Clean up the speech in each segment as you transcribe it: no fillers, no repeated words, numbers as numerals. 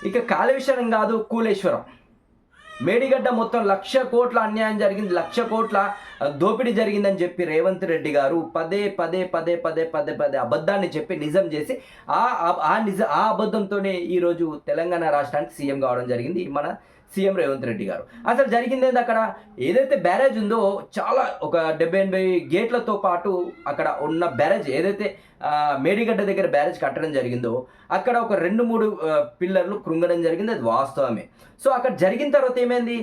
ఇక కాళేశ్వరం కాదు, కూలేశ్వరం. మేడిగడ్డ మొత్తం 1,00,000 కోట్ల అన్యాయం జరిగింది, 1,00,000 కోట్ల దోపిడీ జరిగిందని చెప్పి రేవంత్ రెడ్డి గారు పదే పదే పదే పదే పదే పదే అబద్ధాన్ని చెప్పి నిజం చేసి ఆ అబద్ధంతోనే ఈరోజు తెలంగాణ రాష్ట్రానికి సీఎం కావడం జరిగింది మన సీఎం రేవంత్ రెడ్డి గారు. అసలు జరిగింది ఏంది, అక్కడ ఏదైతే బ్యారేజ్ ఉందో చాలా ఒక 70-80 గేట్లతో పాటు అక్కడ ఉన్న బ్యారేజ్ ఏదైతే మేడిగడ్డ దగ్గర బ్యారేజ్ కట్టడం జరిగిందో అక్కడ ఒక 2-3 పిల్లర్లు కృంగడం జరిగింది, అది వాస్తవమే. సో అక్కడ జరిగిన తర్వాత ఏమైంది,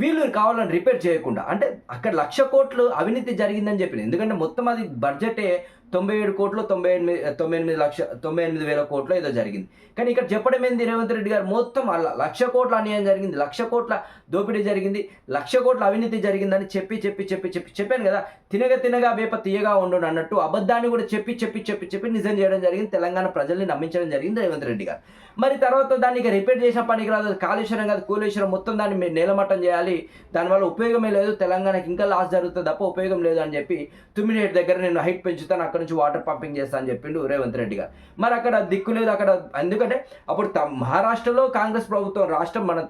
వీళ్ళు కావాలని రిపేర్ చేయకుండా, అంటే అక్కడ 1,00,000 కోట్లు అవినీతి జరిగిందని చెప్పింది. ఎందుకంటే మొత్తం అది బడ్జెటే 97 కోట్లు 98,000 కోట్లు ఏదో జరిగింది. కానీ ఇక్కడ చెప్పడం ఏంది రేవంత్ రెడ్డి గారు, మొత్తం అలా 1,00,000 కోట్ల అన్యాయం జరిగింది, 1,00,000 కోట్ల దోపిడీ జరిగింది, 1,00,000 కోట్ల అవినీతి జరిగిందని చెప్పాను కదా. తినగా వేప తీయగా ఉండు అన్నట్టు అబద్ధాన్ని కూడా చెప్పి నిజం చేయడం జరిగింది. తెలంగాణ ప్రజల్ని నమ్మించడం జరిగింది రేవంత్ రెడ్డి గారు. మరి తర్వాత దాన్ని ఇక రిపేర్ చేసిన పనికి రాదు, కాళేశ్వరం కాదు కూలేశ్వరం మొత్తం దాన్ని నేలమట్టం చేయాలి, దానివల్ల ఉపయోగమే లేదు, తెలంగాణకి ఇంకా లాస్ జరుగుతుంది తప్ప ఉపయోగం లేదు అని చెప్పి తుమ్మిడిహెడ్ దగ్గర నేను హైట్ పెంచుతాను, అక్కడ నుంచి వాటర్ పంపింగ్ చేస్తా అని చెప్పిండు రేవంత్ రెడ్డి గారు. మరి అక్కడ దిక్కు లేదు అక్కడ, ఎందుకంటే అప్పుడు మహారాష్ట్రలో కాంగ్రెస్ ప్రభుత్వం, రాష్ట్రం మన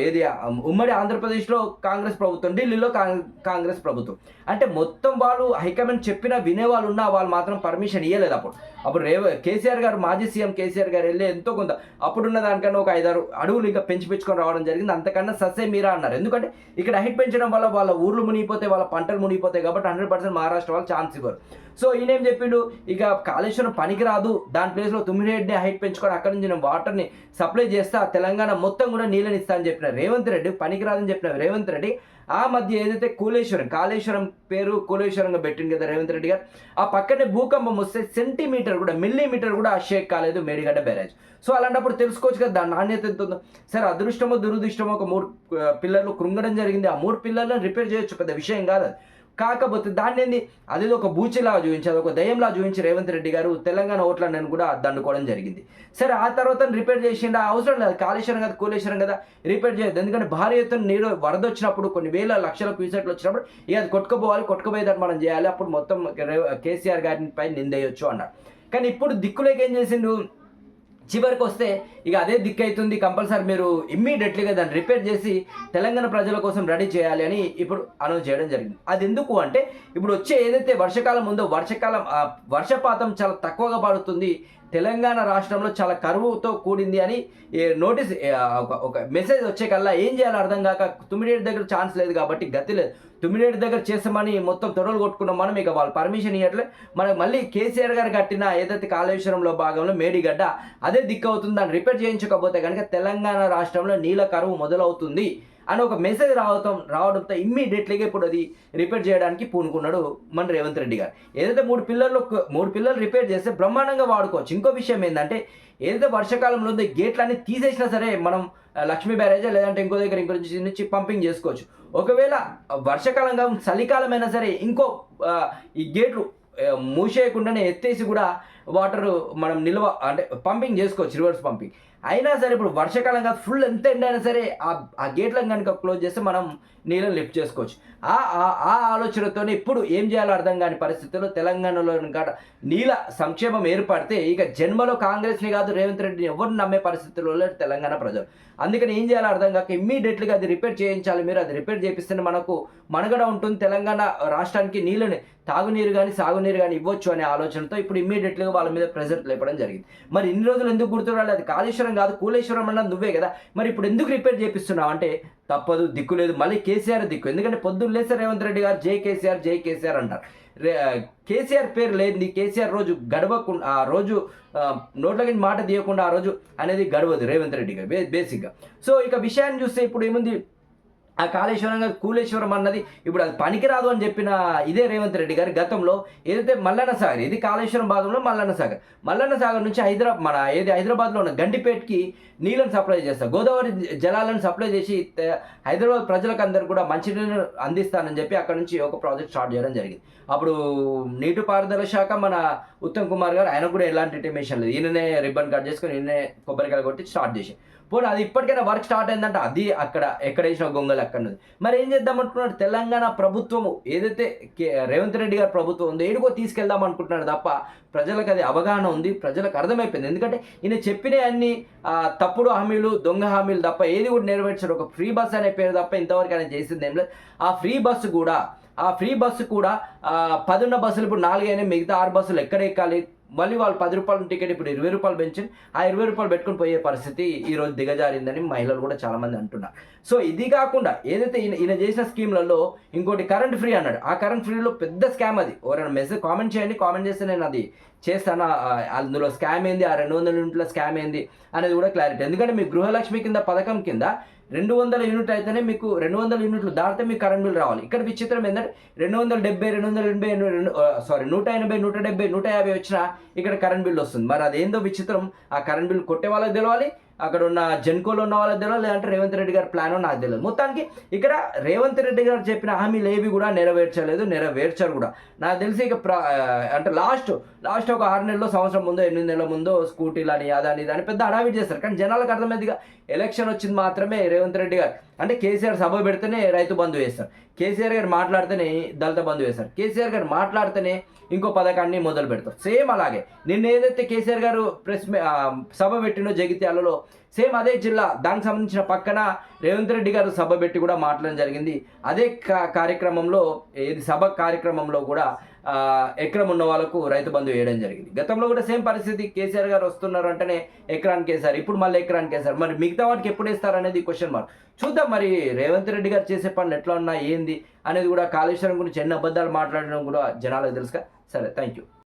ఏది ఉమ్మడి ఆంధ్రప్రదేశ్లో కాంగ్రెస్ ప్రభుత్వం, ఢిల్లీలో కాంగ్రెస్ ప్రభుత్వం. అంటే మొత్తం వాళ్ళు హైకమాండ్ చెప్పినా వినేవాళ్ళు ఉన్నా వాళ్ళు మాత్రం పర్మిషన్ ఇవ్వలేదు. అప్పుడు కేసీఆర్ గారు, మాజీ సీఎం కేసీఆర్ గారు వెళ్ళి ఎంతో కొంత అప్పుడున్న దానికన్నా ఒక 5-6 అడుగులు ఇంకా పెంచుకొని రావడం జరిగింది. అంతకన్నా సస్సే మీరా అన్నారు. ఎందుకంటే ఇక్కడ హైట్ పెంచడం వల్ల వాళ్ళ ఊర్లు మునిగిపోతాయి, వాళ్ళ పంటలు మునిగిపోతాయి కాబట్టి 100% మహారాష్ట్ర వాళ్ళు ఛాన్స్ ఇవ్వరు. సో ఈయనేం చెప్పిండు, ఇక కాళేశ్వరం పనికి రాదు, దాని ప్లేస్లో తుమ్మిడిహెడ్ని హైట్ పెంచుకొని అక్కడి నుంచి నేను వాటర్ని సప్లై చేస్తా, తెలంగాణ మొత్తం కూడా నీళ్ళని ఇస్తా అని చెప్పిన రేవంత్ రెడ్డి, పనికి రాదని చెప్పిన రేవంత్ రెడ్డి ఆ మధ్య ఏదైతే కాళేశ్వరం పేరు కూలేశ్వరంగా పెట్టింది కదా రేవంత్ రెడ్డి గారు, ఆ పక్కనే భూకంపం వస్తే సెంటీమీటర్ కూడా మిల్లీమీటర్ కూడా షేక్ కాలేదు మేడిగడ్డ బ్యారేజ్. సో అలాంటప్పుడు తెలుసుకోవచ్చు కదా దాని నాణ్యత ఎంత ఉందో. సరే అదృష్టమో దురదృష్టమో ఒక 3 పిల్లర్లు కృంగడం జరిగింది, ఆ 3 పిల్లర్లను రిపేర్ చేయొచ్చు, పెద్ద విషయం కాదు అది. కాకపోతే దాన్ని ఏంది, అదేదో ఒక బూచిలా చూపించి, అదొక దయ్యంలా చూపించి రేవంత్ రెడ్డి గారు తెలంగాణ ఓట్లను కూడా దండుకోవడం జరిగింది. సరే ఆ తర్వాత రిపేర్ చేసిండా, అవసరం లేదు, కాళేశ్వరం కదా కూలేశ్వరం కదా రిపేర్ చేయదు. ఎందుకంటే భారీ ఎత్తున నీరు వరద వచ్చినప్పుడు కొన్ని వేల లక్షల క్యూసెట్లు వచ్చినప్పుడు ఇక అది కొట్టుకుపోయేదాన్ని మనం చేయాలి, అప్పుడు మొత్తం కేసీఆర్ గారిపై నిందేయొచ్చు అన్నారు. కానీ ఇప్పుడు దిక్కులేక ఏం చేసిండు, చివరికి వస్తే ఇక అదే దిక్కు అవుతుంది, కంపల్సరీ మీరు ఇమ్మీడియట్లీగా దాన్ని రిపేర్ చేసి తెలంగాణ ప్రజల కోసం రెడీ చేయాలి అని ఇప్పుడు అనౌన్స్ చేయడం జరిగింది. అది ఎందుకు అంటే ఇప్పుడు వచ్చే ఏదైతే వర్షాకాలం ఉందో వర్షపాతం చాలా తక్కువగా పడుతుంది, తెలంగాణ రాష్ట్రంలో చాలా కరువుతో కూడింది అని నోటీస్ ఒక మెసేజ్ వచ్చే కల్లా ఏం చేయాలో అర్థం కాక తుమ్మిడిహెడ్ దగ్గర ఛాన్స్ లేదు కాబట్టి గతి లేదు, తుమ్మిడిహెడ్ దగ్గర చేస్తామని మొత్తం తొడలు కొట్టుకున్నాం మనం, ఇక వాళ్ళు పర్మిషన్ ఇవ్వట్లే, మనకు మళ్ళీ కేసీఆర్ గారు కట్టిన ఏదైతే కాళేశ్వరంలో భాగంలో మేడిగడ్డ అదే దిక్కు అవుతుంది, దాన్ని రిపేర్ చేయించకపోతే కనుక తెలంగాణ రాష్ట్రంలో నీళ్ళ కరువు మొదలవుతుంది అని ఒక మెసేజ్ రావడంతో ఇమ్మీడియట్లీగా ఇప్పుడు అది రిపేర్ చేయడానికి పూనుకున్నాడు మన రేవంత్ రెడ్డి గారు. ఏదైతే 3 పిల్లర్లు రిపేర్ చేస్తే బ్రహ్మాండంగా వాడుకోవచ్చు. ఇంకో విషయం ఏంటంటే ఏదైతే వర్షాకాలంలో ఉందో గేట్లన్నీ తీసేసినా సరే మనం లక్ష్మీ బ్యారేజ్ లేదంటే ఇంకో నుంచి పంపింగ్ చేసుకోవచ్చు. ఒకవేళ వర్షాకాలంగా చలికాలమైనా సరే ఇంకో ఈ గేట్లు మూసేయకుండానే ఎత్తేసి కూడా వాటర్ మనం అంటే పంపింగ్ చేసుకోవచ్చు, రివర్స్ పంపింగ్. అయినా సరే ఇప్పుడు వర్షాకాలంగా ఫుల్ ఎంత ఎండ అయినా సరే ఆ గేట్లను కనుక క్లోజ్ చేస్తే మనం నీళ్ళని లిఫ్ట్ చేసుకోవచ్చు. ఆ ఆలోచనతో ఇప్పుడు ఏం చేయాలో అర్థం కాని పరిస్థితుల్లో తెలంగాణలో నీళ్ళ సంక్షేమం ఏర్పడితే ఇక జన్మలో కాంగ్రెస్ని కాదు రేవంత్ రెడ్డిని ఎవరిని నమ్మే పరిస్థితుల్లో తెలంగాణ ప్రజలు. అందుకని ఏం చేయాలో అర్థం కాక ఇమ్మీడియట్లీగా అది రిపేర్ చేయించాలి, మీరు అది రిపేర్ చేపిస్తేనే మనకు మనుగడ ఉంటుంది, తెలంగాణ రాష్ట్రానికి నీళ్ళని తాగునీరు కానీ సాగునీరు కానీ ఇవ్వచ్చు అనే ఆలోచనతో ఇప్పుడు ఇమ్మీడియట్లీగా వాళ్ళ మీద ప్రెజర్ లేపడం జరిగింది. మరి ఇన్ని రోజులు ఎందుకు గుర్తురాలి, అది కాళేశ్వరం కాదు కూలేశ్వరం అన్నది నువ్వే కదా, మరి ఇప్పుడు ఎందుకు రిపేర్ చేపిస్తున్నావు అంటే తప్పదు, దిక్కు లేదు, మళ్ళీ కేసీఆర్ దిక్కు. ఎందుకంటే పొద్దున్న లేస్తే రేవంత్ రెడ్డి గారు జై కేసీఆర్ అంటారు. కేసీఆర్ పేరు లేనిది, కేసీఆర్ రోజు గడవకుండా, ఆ రోజు నోట్లకి మాట తీయకుండా ఆ రోజు అనేది గడవదు రేవంత్ రెడ్డి గారు బేసిక్గా. సో ఇక విషయాన్ని చూస్తే ఇప్పుడు ఏముంది, ఆ కాళేశ్వరం కూలేశ్వరం అన్నది ఇప్పుడు అది పనికిరాదు అని చెప్పిన ఇదే రేవంత్ రెడ్డి గారు గతంలో ఏదైతే మల్లన్న సాగర్, ఇది కాళేశ్వరం భాగంలో మల్లన్న సాగర్ నుంచి హైదరాబాద్లో ఉన్న గండిపేట్కి నీళ్ళని సప్లై చేస్తారు, గోదావరి జలాలను సప్లై చేసి హైదరాబాద్ ప్రజలకు అందరు కూడా మంచినీళ్ళు అందిస్తానని చెప్పి అక్కడ నుంచి ఒక ప్రాజెక్ట్ స్టార్ట్ చేయడం జరిగింది. అప్పుడు నీటిపారుదల శాఖ మన ఉత్తమ్ కుమార్ గారు, ఆయన కూడా ఎలాంటి ఇంటిమేషన్ లేదు, ఈయననే రిబ్బన్ కట్ చేసుకొని ఈయననే కొబ్బరికాయలు కొట్టి స్టార్ట్ చేసి పోనీ అది ఇప్పటికైనా వర్క్ స్టార్ట్ అయిందంటే అది అక్కడ ఎక్కడ వేసిన గొంగలు అక్కడ ఉంది. మరి ఏం చేద్దాం అనుకున్నాడు తెలంగాణ ప్రభుత్వము ఏదైతే రేవంత్ రెడ్డి గారి ప్రభుత్వం ఉందో ఏడుకో తీసుకెళ్దాం అనుకుంటున్నాడు తప్ప ప్రజలకు అది అవగాహన ఉంది, ప్రజలకు అర్థమైపోయింది. ఎందుకంటే ఈయన చెప్పిన అన్ని తప్పుడు హామీలు, దొంగ హామీలు తప్ప ఏది కూడా నెరవేర్చారు. ఒక ఫ్రీ బస్ అనే పేరు తప్ప ఇంతవరకు ఆయన చేసింది ఏం లేదు. ఆ ఫ్రీ బస్సు కూడా 10 ఉన్న బస్సులు ఇప్పుడు 4 అయినాయి, మిగతా 6 బస్సులు ఎక్కడ ఎక్కాలి? మళ్ళీ వాళ్ళు 10 రూపాయల టికెట్ ఇప్పుడు 20 రూపాయలు పెంచి ఆ 20 రూపాయలు పెట్టుకుని పోయే పరిస్థితి ఈరోజు దిగజారిందని మహిళలు కూడా చాలామంది అంటున్నారు. సో ఇది కాకుండా ఏదైతే ఈయన చేసిన స్కీమ్లలో ఇంకోటి కరెంట్ ఫ్రీ అన్నాడు. ఆ కరెంట్ ఫ్రీలో పెద్ద స్కామ్ అది. ఎవరైనా మెసేజ్ కామెంట్ చేయండి, కామెంట్ చేస్తే నేను అది చేస్తాను. అందులో స్కామ్ ఏంది, ఆ 200 యూనిట్ల స్కామ్ ఏంది అనేది కూడా క్లారిటీ. ఎందుకంటే మీ గృహలక్ష్మి కింద పథకం కింద 200 యూనిట్లు అయితేనే మీకు 200 యూనిట్లు దాటితే మీకు కరెంట్ బిల్ రావాలి. ఇక్కడ విచిత్రం ఏంటంటే 270, 180, 170, 150 వచ్చినా ఇక్కడ కరెంట్ బిల్ వస్తుంది. మరి అదేందో విచిత్రం. ఆ కరెంట్ బిల్ కొట్టే వాళ్ళకి తెలవాలి, అక్కడ ఉన్న జెన్కోలో ఉన్న వాళ్ళకి తెలియదు, లేదంటే రేవంత్ రెడ్డి గారి ప్లానో నాకు తెలియదు. మొత్తానికి ఇక్కడ రేవంత్ రెడ్డి గారు చెప్పిన హామీలు ఏవి కూడా నెరవేర్చారు కూడా. నాకు తెలిసి ఇక అంటే లాస్ట్ ఒక 6 నెలల్లో, సంవత్సరం ముందో, 8 నెలల ముందో స్కూటీలని అదని దాని పెద్ద హడావిడి చేస్తారు. కానీ జనాలకు అర్థమైందిగా ఎలక్షన్ వచ్చింది మాత్రమే రేవంత్ రెడ్డి గారు అంటే కేసీఆర్ సభ పెడితేనే రైతు బంధు వేస్తారు, కేసీఆర్ గారు మాట్లాడితేనే దళిత బంధు వేస్తారు, కేసీఆర్ గారు మాట్లాడితేనే ఇంకో పథకాన్ని మొదలు పెడతారు. సేమ్ అలాగే నిన్న ఏదైతే కేసీఆర్ గారు సభ పెట్టినో జగిత్యాలలో, సేమ్ అదే జిల్లా దానికి సంబంధించిన పక్కన రేవంత్ రెడ్డి గారు సభ పెట్టి కూడా మాట్లాడడం జరిగింది. అదే కార్యక్రమంలో సభ కార్యక్రమంలో కూడా ఎకరం ఉన్న వాళ్ళకు రైతు బంధు వేయడం జరిగింది. గతంలో కూడా సేమ్ పరిస్థితి. కేసీఆర్ గారు వస్తున్నారు అంటేనే ఎకరానికి వేశారు, ఇప్పుడు మళ్ళీ ఎకరానికి వేశారు. మరి మిగతా వాటికి ఎప్పుడు వేస్తారు అనేది క్వశ్చన్ మార్క్. చూద్దాం మరి రేవంత్ రెడ్డి గారు చేసే పనులు ఎట్లా ఉన్నా ఏంది అనేది కూడా. కాళేశ్వరం గురించి ఎన్ని అబద్ధాలు మాట్లాడడం కూడా జనాలకు తెలుసుగా. సరే, థ్యాంక్ యూ.